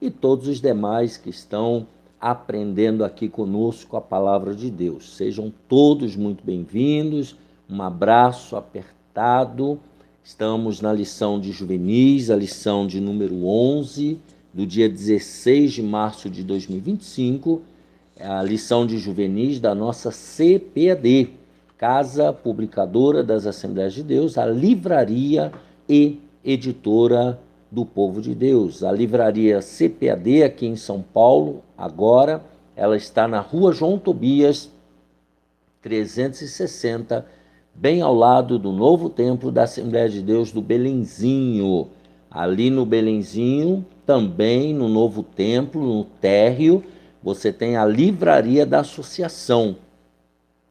e todos os demais que estão aprendendo aqui conosco a palavra de Deus. Sejam todos muito bem-vindos, um abraço apertado. Estamos na lição de juvenis, a lição de número 11, do dia 16 de março de 2025, a lição de juvenis da nossa CPAD, Casa Publicadora das Assembleias de Deus, a livraria e editora do Povo de Deus. A livraria CPAD aqui em São Paulo, agora, ela está na Rua João Tobias, 360, bem ao lado do novo templo da Assembleia de Deus do Belenzinho. Ali no Belenzinho, também no novo templo, no térreo, você tem a livraria da associação.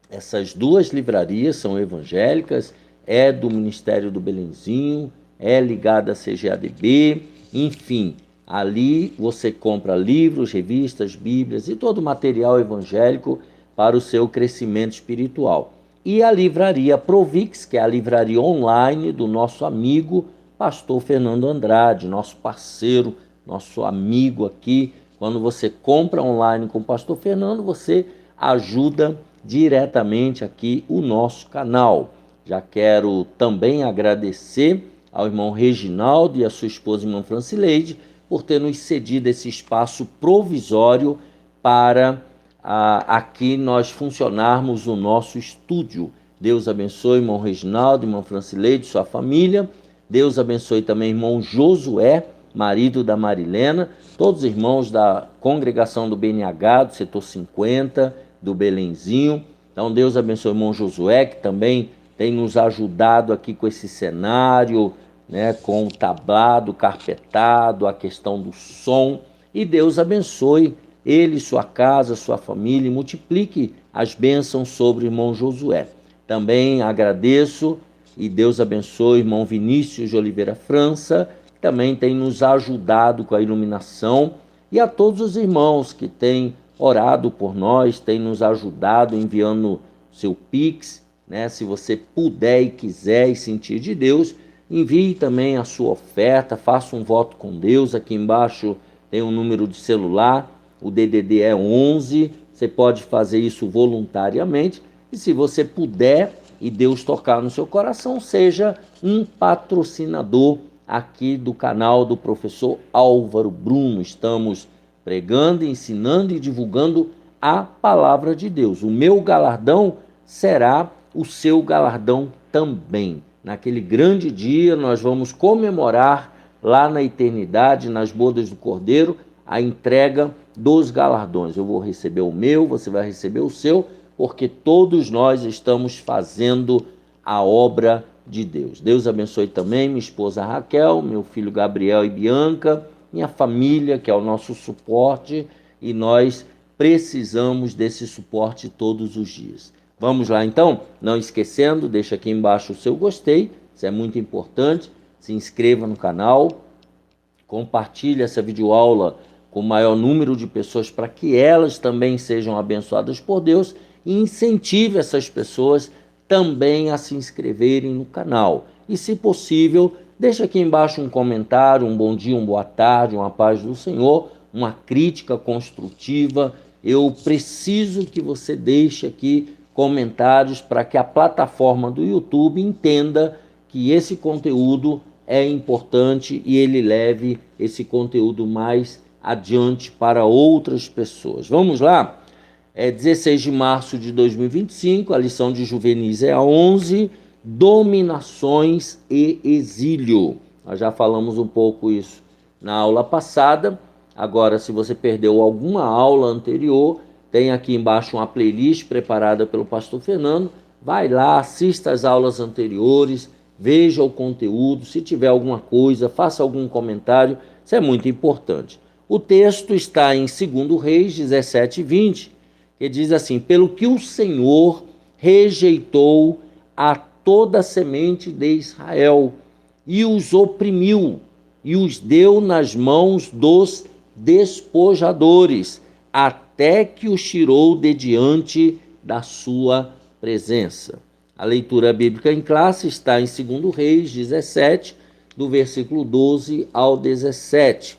Essas duas livrarias são evangélicas, é do Ministério do Belenzinho, é ligada à CGADB, enfim, ali você compra livros, revistas, bíblias e todo o material evangélico para o seu crescimento espiritual. E a livraria Provix, que é a livraria online do nosso amigo pastor Fernando Andrade, nosso parceiro, nosso amigo aqui. Quando você compra online com o pastor Fernando, você ajuda diretamente aqui o nosso canal. Já quero também agradecer ao irmão Reginaldo e à sua esposa, irmã Francileide, por ter nos cedido esse espaço provisório para aqui nós funcionarmos o nosso estúdio. Deus abençoe irmão Reginaldo, irmã Francileide, sua família. Deus abençoe também irmão Josué, marido da Marilena, todos os irmãos da congregação do BNH, do setor 50, do Belenzinho. Então Deus abençoe o irmão Josué, que também tem nos ajudado aqui com esse cenário, né, com o tablado, carpetado, a questão do som. E Deus abençoe ele, sua casa, sua família, e multiplique as bênçãos sobre o irmão Josué. Também agradeço e Deus abençoe o irmão Vinícius de Oliveira França, que também tem nos ajudado com a iluminação, e a todos os irmãos que têm orado por nós, têm nos ajudado enviando seu Pix, né? Se você puder e quiser e sentir de Deus, envie também a sua oferta, faça um voto com Deus. Aqui embaixo tem um número de celular, o DDD é 11, você pode fazer isso voluntariamente, e se você puder e Deus tocar no seu coração, seja um patrocinador aqui do canal do professor Álvaro Bruno. Estamos pregando, ensinando e divulgando a palavra de Deus. O meu galardão será o seu galardão também. Naquele grande dia nós vamos comemorar lá na eternidade, nas bodas do Cordeiro, a entrega dos galardões. Eu vou receber o meu, você vai receber o seu, porque todos nós estamos fazendo a obra de Deus. Deus abençoe também minha esposa Raquel, meu filho Gabriel e Bianca, minha família, que é o nosso suporte, e nós precisamos desse suporte todos os dias. Vamos lá então? Não esquecendo, deixa aqui embaixo o seu gostei, isso é muito importante, se inscreva no canal, compartilhe essa videoaula com o maior número de pessoas para que elas também sejam abençoadas por Deus, e incentive essas pessoas também a se inscreverem no canal. E, se possível, deixa aqui embaixo um comentário, um bom dia, uma boa tarde, uma paz do Senhor, uma crítica construtiva. Eu preciso que você deixe aqui comentários para que a plataforma do YouTube entenda que esse conteúdo é importante e ele leve esse conteúdo mais adiante para outras pessoas. Vamos lá? 16 de março de 2025, a lição de juvenis é a 11, dominações e exílio. Nós já falamos um pouco isso na aula passada. Agora, se você perdeu alguma aula anterior, tem aqui embaixo uma playlist preparada pelo pastor Fernando. Vai lá, assista as aulas anteriores, veja o conteúdo. Se tiver alguma coisa, faça algum comentário. Isso é muito importante. O texto está em 2 Reis 17:20, que diz assim: pelo que o Senhor rejeitou a toda a semente de Israel e os oprimiu e os deu nas mãos dos despojadores, até que os tirou de diante da sua presença. A leitura bíblica em classe está em 2 Reis 17, do versículo 12 ao 17.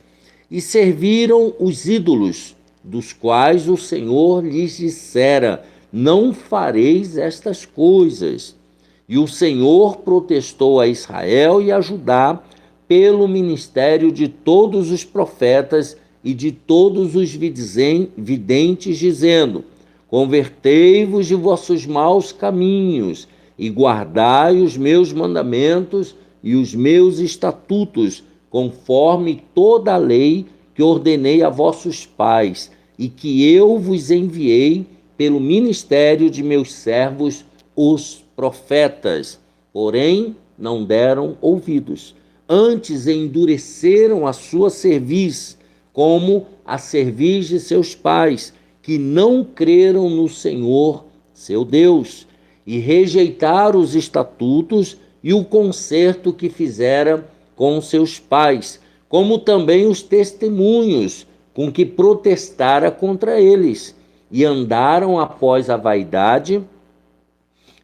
e serviram os ídolos, dos quais o Senhor lhes dissera: não fareis estas coisas. E o Senhor protestou a Israel e a Judá pelo ministério de todos os profetas e de todos os videntes, dizendo: convertei-vos de vossos maus caminhos e guardai os meus mandamentos e os meus estatutos, conforme toda a lei que ordenei a vossos pais e que eu vos enviei pelo ministério de meus servos, os profetas. Porém, não deram ouvidos. Antes endureceram a sua cerviz, como a cerviz de seus pais, que não creram no Senhor, seu Deus, e rejeitaram os estatutos e o concerto que fizera com seus pais, como também os testemunhos com que protestara contra eles, e andaram após a vaidade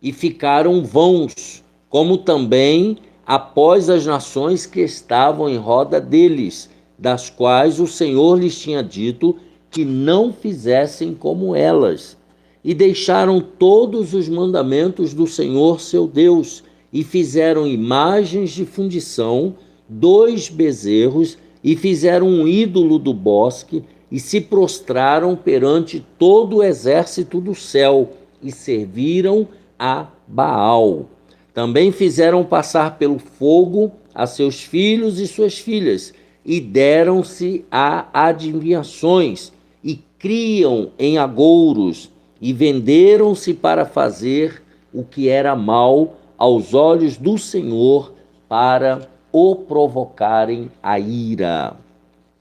e ficaram vãos, como também após as nações que estavam em roda deles, das quais o Senhor lhes tinha dito que não fizessem como elas. E deixaram todos os mandamentos do Senhor seu Deus, e fizeram imagens de fundição, 2 bezerros, e fizeram um ídolo do bosque, e se prostraram perante todo o exército do céu, e serviram a Baal. Também fizeram passar pelo fogo a seus filhos e suas filhas, e deram-se a adivinhações, e criam em agouros, e venderam-se para fazer o que era mal aos olhos do Senhor, para o provocarem a ira.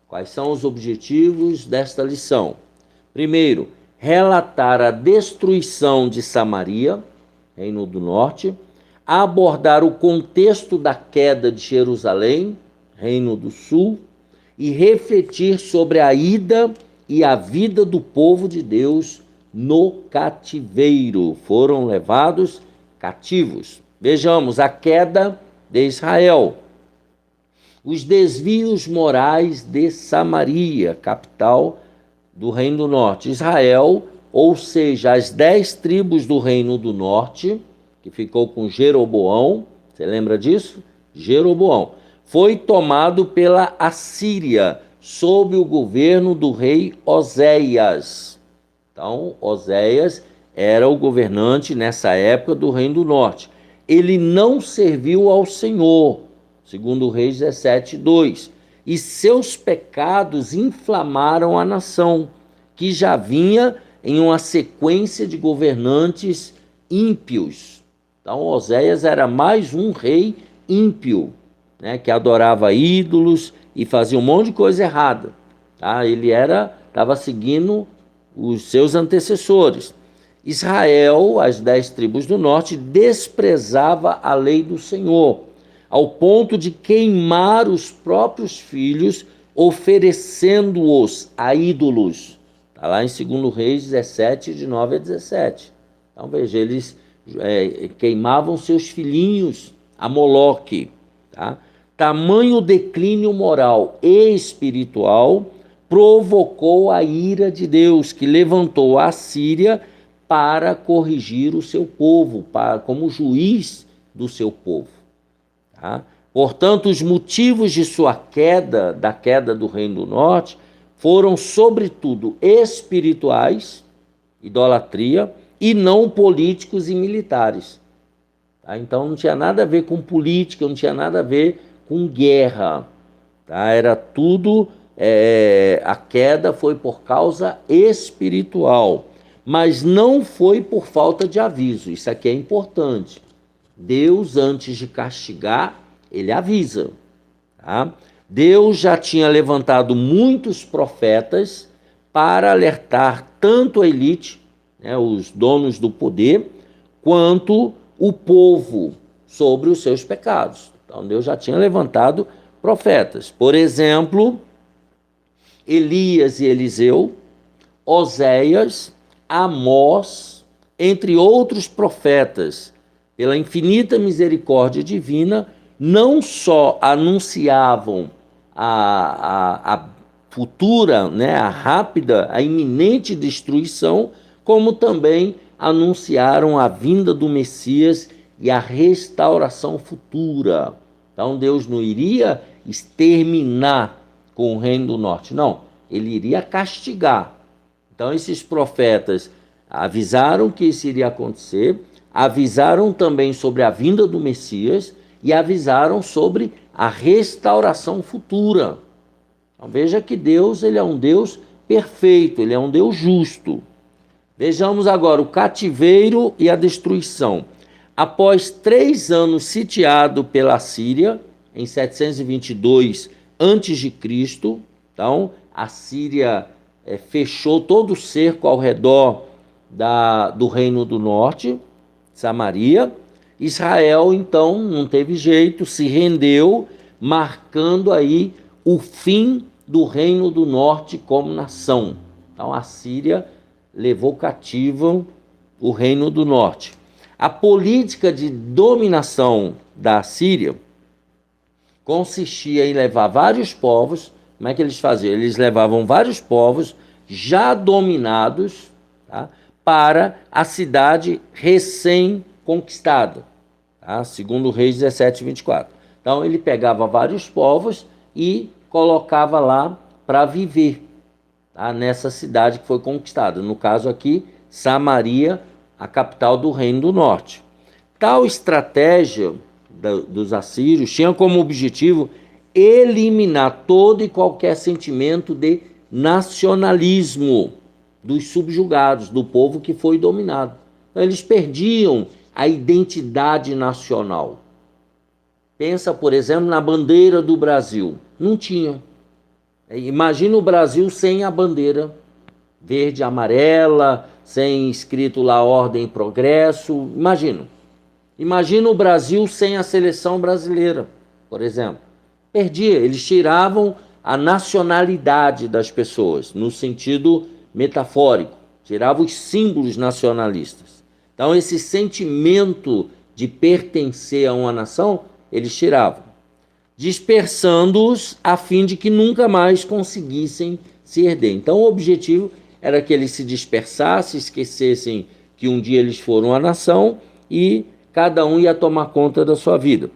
Quais são os objetivos desta lição? Primeiro, relatar a destruição de Samaria, Reino do Norte, abordar o contexto da queda de Jerusalém, Reino do Sul, e refletir sobre a ida e a vida do povo de Deus no cativeiro. Foram levados cativos. Vejamos a queda de Israel, os desvios morais de Samaria, capital do Reino do Norte. Israel, ou seja, as 10 tribos do Reino do Norte, que ficou com Jeroboão, você lembra disso? Jeroboão. Foi tomado pela Assíria, sob o governo do rei Oséias. Então, Oséias era o governante nessa época do Reino do Norte. Ele não serviu ao Senhor, segundo Reis 17:2, e seus pecados inflamaram a nação, que já vinha em uma sequência de governantes ímpios. Então, Oséias era mais um rei ímpio, né, que adorava ídolos e fazia um monte de coisa errada. Tá? Ele estava seguindo os seus antecessores. Israel, as 10 tribos do norte, desprezava a lei do Senhor, ao ponto de queimar os próprios filhos, oferecendo-os a ídolos. Está lá em 2 Reis 17, de 9 a 17. Então, veja, eles queimavam seus filhinhos a Moloque. Tá? Tamanho declínio moral e espiritual provocou a ira de Deus, que levantou a Síria para corrigir o seu povo, como juiz do seu povo. Tá? Portanto, os motivos de sua queda, da queda do Reino do Norte, foram sobretudo espirituais, idolatria, e não políticos e militares. Tá? Então não tinha nada a ver com política, não tinha nada a ver com guerra. Tá? Era tudo, a queda foi por causa espiritual, mas não foi por falta de aviso. Isso aqui é importante. Deus, antes de castigar, ele avisa. Tá? Deus já tinha levantado muitos profetas para alertar tanto a elite, né, os donos do poder, quanto o povo sobre os seus pecados. Então Deus já tinha levantado profetas. Por exemplo, Elias e Eliseu, Oséias, Amós, entre outros profetas, pela infinita misericórdia divina, não só anunciavam a futura, né, a rápida, a iminente destruição, como também anunciaram a vinda do Messias e a restauração futura. Então Deus não iria exterminar com o reino do norte, não, ele iria castigar. Então esses profetas avisaram que isso iria acontecer, avisaram também sobre a vinda do Messias e avisaram sobre a restauração futura. Então veja que Deus, ele é um Deus perfeito, ele é um Deus justo. Vejamos agora o cativeiro e a destruição. Após 3 anos sitiado pela Síria, em 722 a.C., então a Síria fechou todo o cerco ao redor do Reino do Norte, Samaria. Israel, então, não teve jeito, se rendeu, marcando aí o fim do Reino do Norte como nação. Então a Síria levou cativo o Reino do Norte. A política de dominação da Síria consistia em levar vários povos. Como é que eles faziam? Eles levavam vários povos já dominados, tá, para a cidade recém-conquistada, tá? Segundo Reis 17:24. Então ele pegava vários povos e colocava lá para viver, tá, nessa cidade que foi conquistada. No caso aqui, Samaria, a capital do Reino do Norte. Tal estratégia dos assírios tinha como objetivo eliminar todo e qualquer sentimento de nacionalismo dos subjugados, do povo que foi dominado. Então, eles perdiam a identidade nacional. Pensa, por exemplo, na bandeira do Brasil. Não tinha. Imagina o Brasil sem a bandeira verde e amarela, sem escrito lá Ordem e Progresso. Imagina o Brasil sem a seleção brasileira, por exemplo. Perdia, eles tiravam a nacionalidade das pessoas, no sentido metafórico, tiravam os símbolos nacionalistas. Então, esse sentimento de pertencer a uma nação, eles tiravam, dispersando-os a fim de que nunca mais conseguissem se erguer. Então, o objetivo era que eles se dispersassem, esquecessem que um dia eles foram a nação e cada um ia tomar conta da sua vida.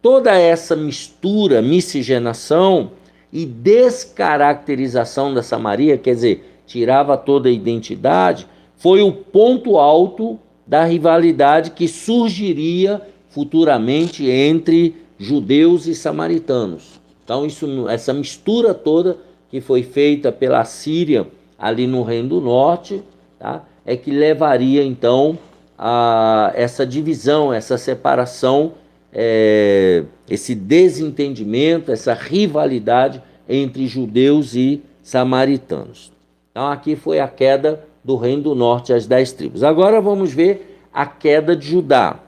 Toda essa mistura, miscigenação e descaracterização da Samaria, quer dizer, tirava toda a identidade, foi o ponto alto da rivalidade que surgiria futuramente entre judeus e samaritanos. Então, essa mistura toda que foi feita pela Síria ali no Reino do Norte, tá, é que levaria então a essa divisão, essa separação, esse desentendimento, essa rivalidade entre judeus e samaritanos. Então aqui foi a queda do Reino do Norte, as 10 tribos. Agora vamos ver a queda de Judá,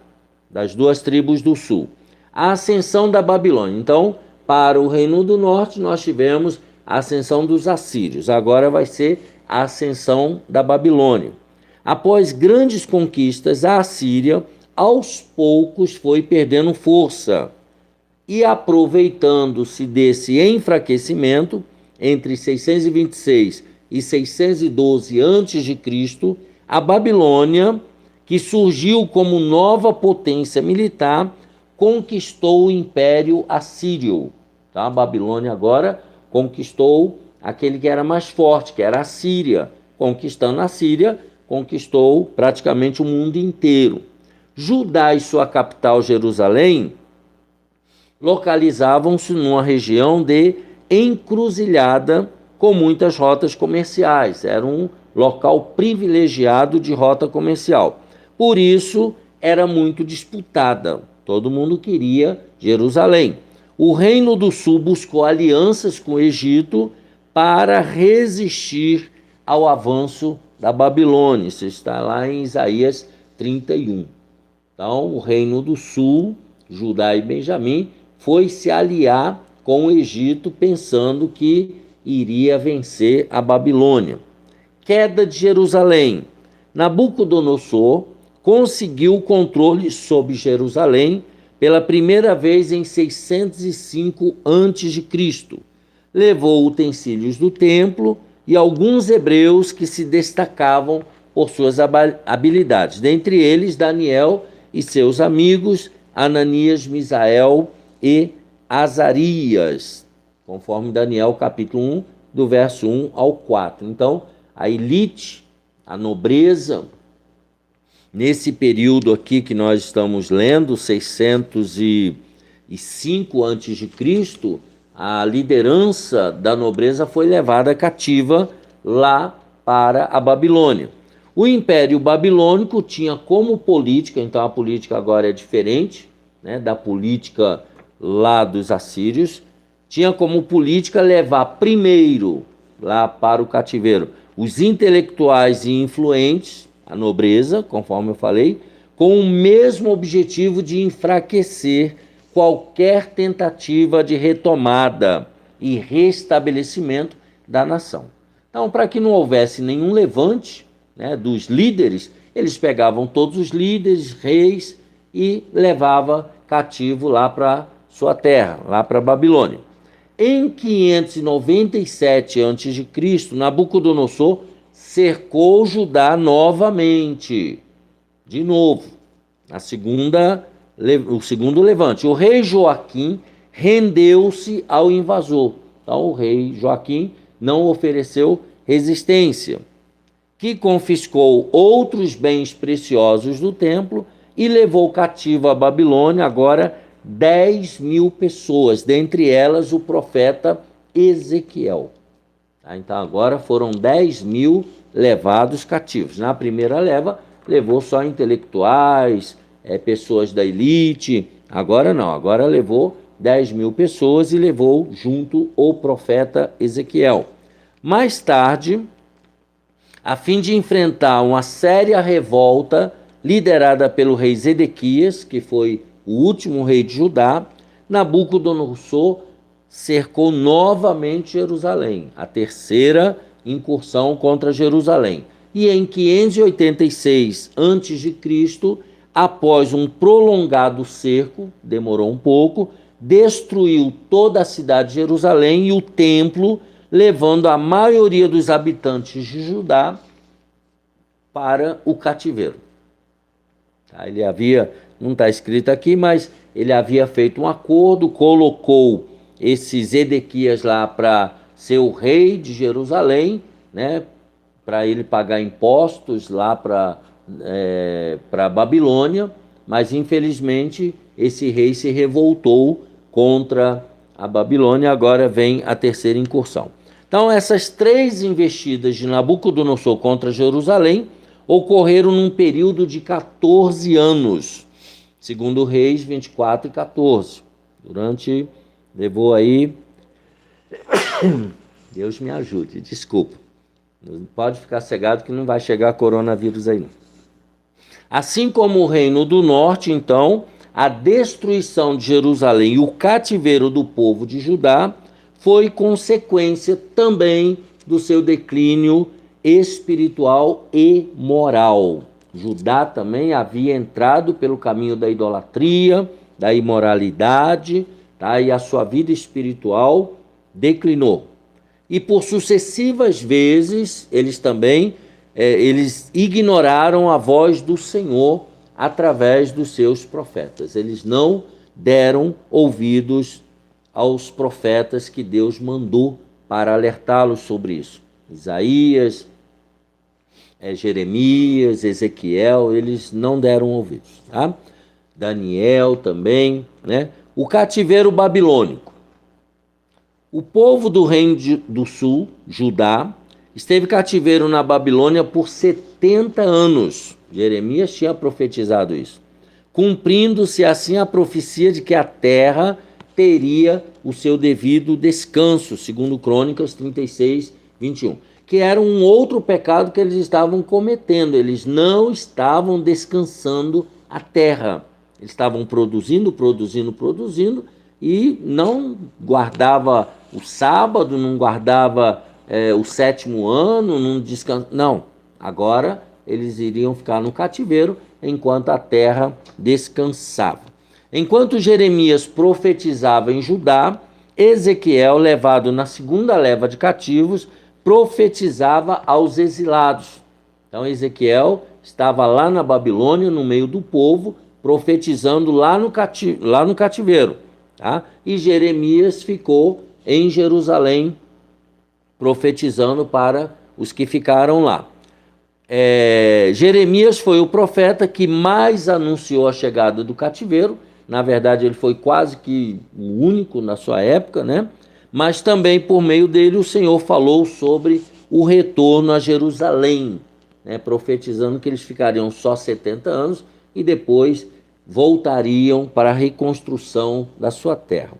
das 2 tribos do sul. A ascensão da Babilônia. Então, para o Reino do Norte, nós tivemos a ascensão dos assírios. Agora vai ser a ascensão da Babilônia. Após grandes conquistas, a Assíria, aos poucos, foi perdendo força. E aproveitando-se desse enfraquecimento, entre 626 e 612 a.C., a Babilônia, que surgiu como nova potência militar, conquistou o Império Assírio. Tá? A Babilônia agora conquistou aquele que era mais forte, que era a Síria. Conquistando a Síria, conquistou praticamente o mundo inteiro. Judá e sua capital, Jerusalém, localizavam-se numa região de encruzilhada com muitas rotas comerciais. Era um local privilegiado de rota comercial. Por isso, era muito disputada. Todo mundo queria Jerusalém. O Reino do Sul buscou alianças com o Egito para resistir ao avanço da Babilônia. Isso está lá em Isaías 31. Então, o Reino do Sul, Judá e Benjamim, foi se aliar com o Egito, pensando que iria vencer a Babilônia. Queda de Jerusalém. Nabucodonosor conseguiu o controle sobre Jerusalém pela primeira vez em 605 a.C. levou utensílios do templo e alguns hebreus que se destacavam por suas habilidades, dentre eles Daniel e seus amigos Ananias, Misael e Azarias, conforme Daniel capítulo 1, do verso 1 ao 4. Então, a elite, a nobreza, nesse período aqui que nós estamos lendo, 605 a.C., a liderança da nobreza foi levada cativa lá para a Babilônia. O Império Babilônico tinha como política, então a política agora é diferente, né, da política lá dos assírios, tinha como política levar primeiro lá para o cativeiro os intelectuais e influentes, a nobreza, conforme eu falei, com o mesmo objetivo de enfraquecer qualquer tentativa de retomada e restabelecimento da nação. Então, para que não houvesse nenhum levante, né, dos líderes, eles pegavam todos os líderes, reis, e levavam cativo lá para sua terra, lá para a Babilônia. Em 597 a.C., Nabucodonosor cercou Judá novamente, de novo, o segundo levante. O rei Joaquim rendeu-se ao invasor. Então, o rei Joaquim não ofereceu resistência, que confiscou outros bens preciosos do templo e levou cativo à Babilônia agora 10.000 pessoas, dentre elas o profeta Ezequiel. Então agora foram 10.000 levados cativos. Na primeira leva, levou só intelectuais, pessoas da elite. Agora não, agora levou 10.000 pessoas e levou junto o profeta Ezequiel. Mais tarde, a fim de enfrentar uma séria revolta liderada pelo rei Zedequias, que foi o último rei de Judá, Nabucodonosor cercou novamente Jerusalém, a terceira incursão contra Jerusalém. E em 586 a.C., após um prolongado cerco, demorou um pouco, destruiu toda a cidade de Jerusalém e o templo, levando a maioria dos habitantes de Judá para o cativeiro. Ele havia, não está escrito aqui, mas ele havia feito um acordo, colocou esse Zedequias lá para ser o rei de Jerusalém, né, para ele pagar impostos lá para a Babilônia, mas infelizmente esse rei se revoltou contra a Babilônia. Agora vem a terceira incursão. Então, essas três investidas de Nabucodonosor contra Jerusalém ocorreram num período de 14 anos, segundo Reis 24 e 14. Levou aí, Deus me ajude, desculpa, não pode ficar cegado que não vai chegar coronavírus aí não. Assim como o reino do norte, então, a destruição de Jerusalém e o cativeiro do povo de Judá foi consequência também do seu declínio espiritual e moral. Judá também havia entrado pelo caminho da idolatria, da imoralidade, tá? E a sua vida espiritual declinou. E por sucessivas vezes, eles também eles ignoraram a voz do Senhor através dos seus profetas. Eles não deram ouvidos aos profetas que Deus mandou para alertá-los sobre isso. Isaías, Jeremias, Ezequiel, eles não deram ouvidos. Tá? Daniel também, né? O cativeiro babilônico. O povo do reino do sul, Judá, esteve cativeiro na Babilônia por 70 anos. Jeremias tinha profetizado isso. Cumprindo-se assim a profecia de que a terra teria o seu devido descanso, segundo Crônicas 36, 21. Que era um outro pecado que eles estavam cometendo. Eles não estavam descansando a terra. Eles estavam produzindo e não guardava o sábado, não guardava o sétimo ano, não descansa. Não, agora eles iriam ficar no cativeiro enquanto a terra descansava. Enquanto Jeremias profetizava em Judá, Ezequiel, levado na segunda leva de cativos, profetizava aos exilados. Então Ezequiel estava lá na Babilônia, no meio do povo, profetizando lá no cativeiro. Tá? E Jeremias ficou em Jerusalém, profetizando para os que ficaram lá. Jeremias foi o profeta que mais anunciou a chegada do cativeiro. Na verdade, ele foi quase que o único na sua época, né? Mas também por meio dele o Senhor falou sobre o retorno a Jerusalém, né? Profetizando que eles ficariam só 70 anos e depois voltariam para a reconstrução da sua terra.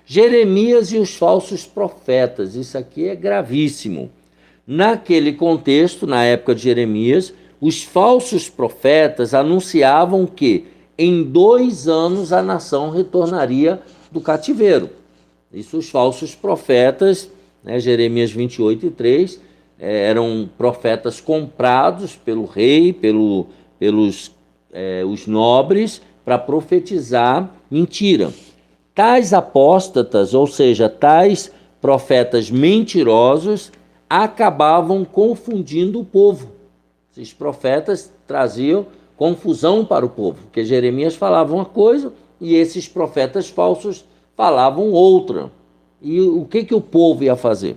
Jeremias e os falsos profetas, isso aqui é gravíssimo. Naquele contexto, na época de Jeremias, os falsos profetas anunciavam que em 2 anos a nação retornaria do cativeiro. Isso os falsos profetas, né, Jeremias 28:3, eram profetas comprados pelo rei, pelos os nobres, para profetizar mentira. Tais apóstatas, ou seja, tais profetas mentirosos, acabavam confundindo o povo. Esses profetas traziam confusão para o povo, porque Jeremias falava uma coisa e esses profetas falsos falavam outra. E o que o povo ia fazer?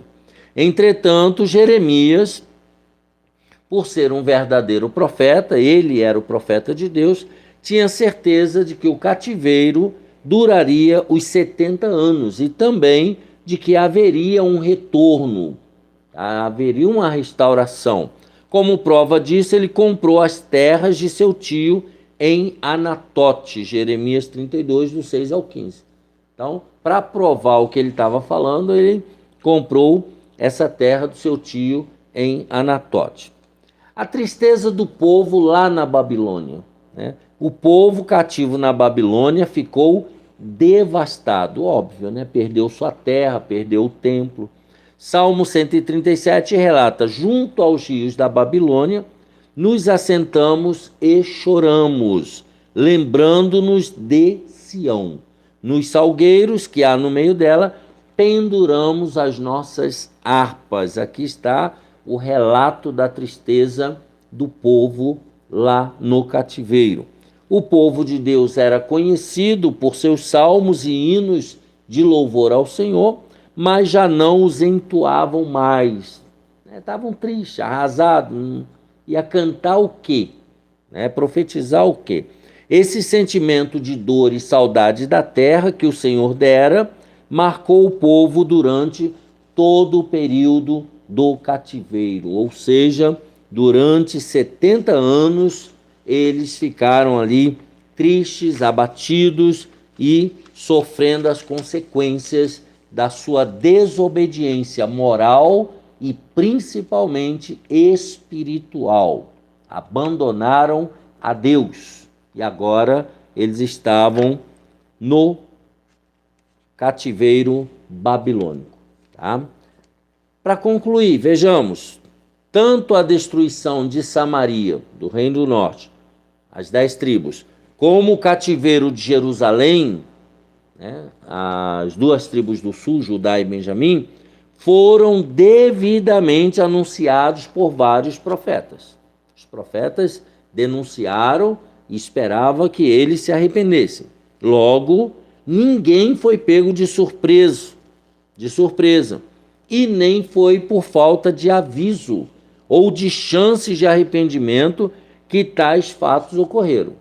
Entretanto, Jeremias, por ser um verdadeiro profeta, ele era o profeta de Deus, tinha certeza de que o cativeiro duraria os 70 anos e também de que haveria um retorno, haveria uma restauração. Como prova disso, ele comprou as terras de seu tio em Anatote, Jeremias 32, do 6 ao 15. Então, para provar o que ele estava falando, ele comprou essa terra do seu tio em Anatote. A tristeza do povo lá na Babilônia, né? O povo cativo na Babilônia ficou devastado, óbvio, né? Perdeu sua terra, perdeu o templo. Salmo 137 relata: junto aos rios da Babilônia, nos assentamos e choramos, lembrando-nos de Sião. Nos salgueiros que há no meio dela, penduramos as nossas harpas. Aqui está o relato da tristeza do povo lá no cativeiro. O povo de Deus era conhecido por seus salmos e hinos de louvor ao Senhor, mas já não os entoavam mais. Estavam tristes, arrasados. Ia cantar o quê? Profetizar o quê? Esse sentimento de dor e saudade da terra que o Senhor dera marcou o povo durante todo o período do cativeiro, ou seja, durante 70 anos eles ficaram ali tristes, abatidos e sofrendo as consequências da sua desobediência moral e principalmente espiritual. Abandonaram a Deus e agora eles estavam no cativeiro babilônico. Tá? Para concluir, vejamos, tanto a destruição de Samaria, do Reino do Norte, as 10 tribos, como o cativeiro de Jerusalém, né, as 2 tribos do sul, Judá e Benjamim, foram devidamente anunciados por vários profetas. Os profetas denunciaram e esperavam que eles se arrependessem. Logo, ninguém foi pego de surpresa, e nem foi por falta de aviso ou de chances de arrependimento que tais fatos ocorreram.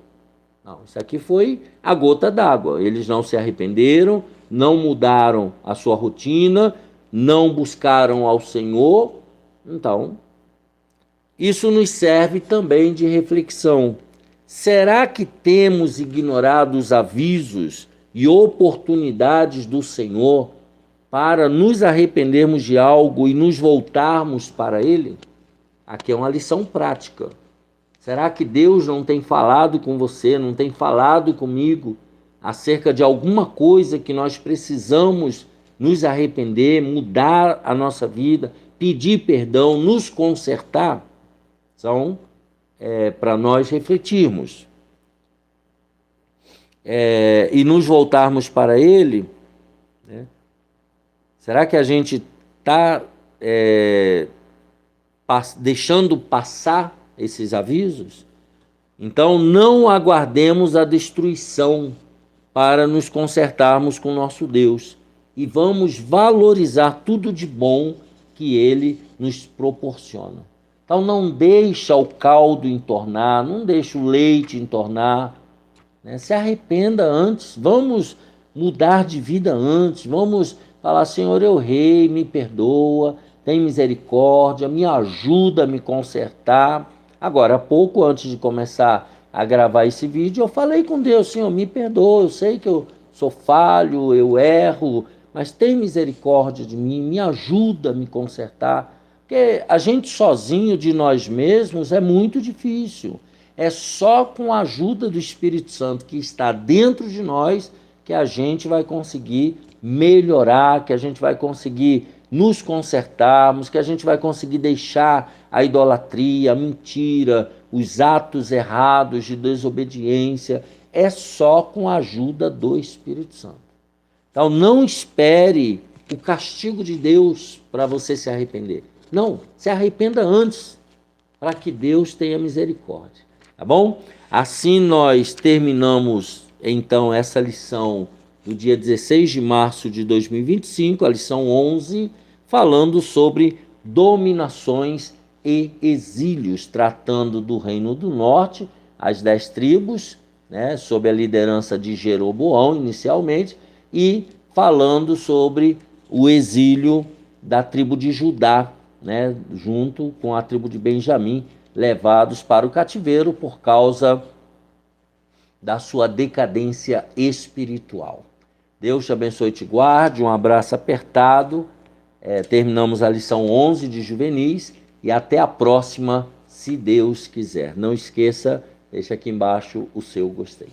Não, isso aqui foi a gota d'água. Eles não se arrependeram, não mudaram a sua rotina, não buscaram ao Senhor. Então, isso nos serve também de reflexão. Será que temos ignorado os avisos e oportunidades do Senhor para nos arrependermos de algo e nos voltarmos para Ele? Aqui é uma lição prática. Será que Deus não tem falado com você, não tem falado comigo acerca de alguma coisa que nós precisamos nos arrepender, mudar a nossa vida, pedir perdão, nos consertar? São para nós refletirmos e nos voltarmos para Ele, né? Será que a gente está deixando passar esses avisos? Então, não aguardemos a destruição para nos consertarmos com nosso Deus e vamos valorizar tudo de bom que Ele nos proporciona. Então, não deixa o caldo entornar, não deixa o leite entornar, né? Se arrependa antes, vamos mudar de vida antes, vamos falar: Senhor, eu errei, me perdoa, tem misericórdia, me ajuda a me consertar. Agora, pouco antes de começar a gravar esse vídeo, eu falei com Deus: Senhor, me perdoa, eu sei que eu sou falho, eu erro, mas tem misericórdia de mim, me ajuda a me consertar. Porque a gente sozinho de nós mesmos é muito difícil. É só com a ajuda do Espírito Santo que está dentro de nós que a gente vai conseguir melhorar, que a gente vai conseguir nos consertarmos, que a gente vai conseguir deixar a idolatria, a mentira, os atos errados de desobediência. É só com a ajuda do Espírito Santo. Então, não espere o castigo de Deus para você se arrepender. Não, se arrependa antes, para que Deus tenha misericórdia. Tá bom? Assim nós terminamos, então, essa lição do dia 16 de março de 2025, a lição 11, falando sobre dominações e exílios, tratando do Reino do Norte, as 10 tribos, né, sob a liderança de Jeroboão, inicialmente, e falando sobre o exílio da tribo de Judá, né, junto com a tribo de Benjamim, levados para o cativeiro por causa da sua decadência espiritual. Deus te abençoe e te guarde, um abraço apertado. Terminamos a lição 11 de Juvenis e até a próxima, se Deus quiser. Não esqueça, deixa aqui embaixo o seu gostei.